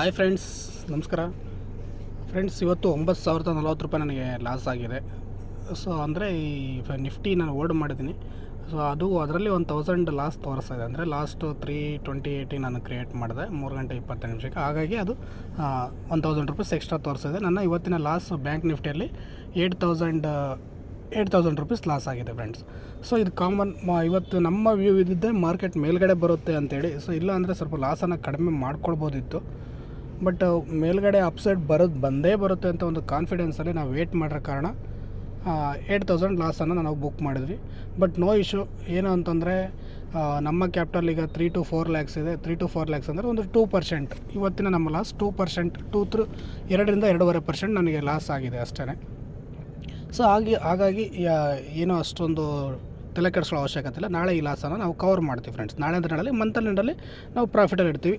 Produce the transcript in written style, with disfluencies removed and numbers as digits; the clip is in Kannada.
ಹಾಯ್ ಫ್ರೆಂಡ್ಸ್, ನಮಸ್ಕಾರ ಫ್ರೆಂಡ್ಸ್. ಇವತ್ತು 9,040 ರೂಪಾಯಿ ನನಗೆ ಲಾಸ್ ಆಗಿದೆ. ಸೊ ಅಂದರೆ ಈ ನಿಫ್ಟಿ ನಾನು ಹೋಲ್ಡ್ ಮಾಡಿದ್ದೀನಿ. ಸೊ ಅದು ಅದರಲ್ಲಿ 1,000 ಲಾಸ್ ತೋರಿಸ್ತಾ ಇದೆ. ಅಂದರೆ ಲಾಸ್ಟ್ 328 ನಾನು ಕ್ರಿಯೇಟ್ ಮಾಡಿದೆ 3 ಗಂಟೆ 20 ನಿಮಿಷಕ್ಕೆ. ಹಾಗಾಗಿ ಅದು 1,000 ರೂಪೀಸ್ ಎಕ್ಸ್ಟ್ರಾ ತೋರಿಸ್ತಾ ನನ್ನ ಇವತ್ತಿನ ಲಾಸ್ ಬ್ಯಾಂಕ್ ನಿಫ್ಟಿಯಲ್ಲಿ 8,000 ರೂಪೀಸ್ ಲಾಸ್ ಆಗಿದೆ ಫ್ರೆಂಡ್ಸ್. ಸೊ ಇದು ಕಾಮನ್. ಇವತ್ತು ನಮ್ಮ ವ್ಯೂ ಇದ್ದಿದ್ದೆ ಮಾರ್ಕೆಟ್ ಮೇಲ್ಗಡೆ ಬರುತ್ತೆ ಅಂತೇಳಿ. ಸೊ ಇಲ್ಲ ಅಂದರೆ ಸ್ವಲ್ಪ ಲಾಸನ್ನು ಕಡಿಮೆ ಮಾಡ್ಕೊಳ್ಬೋದಿತ್ತು. ಬಟ್ ಮೇಲ್ಗಡೆ ಅಪ್ಸೈಡ್ ಬಂದೇ ಬರುತ್ತೆ ಅಂತ ಒಂದು ಕಾನ್ಫಿಡೆನ್ಸಲ್ಲಿ ನಾವು ವೇಟ್ ಮಾಡಿರೋ ಕಾರಣ 8,000 ಲಾಸನ್ನು ನಾವು ಬುಕ್ ಮಾಡಿದ್ವಿ. But no issue. ಏನು ಅಂತಂದರೆ ನಮ್ಮ ಕ್ಯಾಪಿಟಲ್ ಈಗ 3 to 4 ಲ್ಯಾಕ್ಸ್ ಇದೆ. 3 to 4 ಲ್ಯಾಕ್ಸ್ ಅಂದರೆ ಒಂದು 2%. ಇವತ್ತಿನ ನಮ್ಮ ಲಾಸ್ 2%, 2ರಿಂದ 2.5% ನನಗೆ ಲಾಸ್ ಆಗಿದೆ ಅಷ್ಟೇ. ಸೊ ಹಾಗಾಗಿ ಏನೋ ಅಷ್ಟೊಂದು ತಲೆ ಕೆಡಿಸ್ಕೊಳ್ಳೋ ಅವಶ್ಯಕತೆ ಇಲ್ಲ. ನಾಳೆ ಈ ಲಾಸನ್ನು ನಾವು ಕವರ್ ಮಾಡ್ತೀವಿ ಫ್ರೆಂಡ್ಸ್. ನಾಳೆ ಅಂದರೆ ನಾಳೆ ಮಂತಲ್ಲಿ ನಾವು ಪ್ರಾಫಿಟಲ್ಲಿ ಇರ್ತೀವಿ.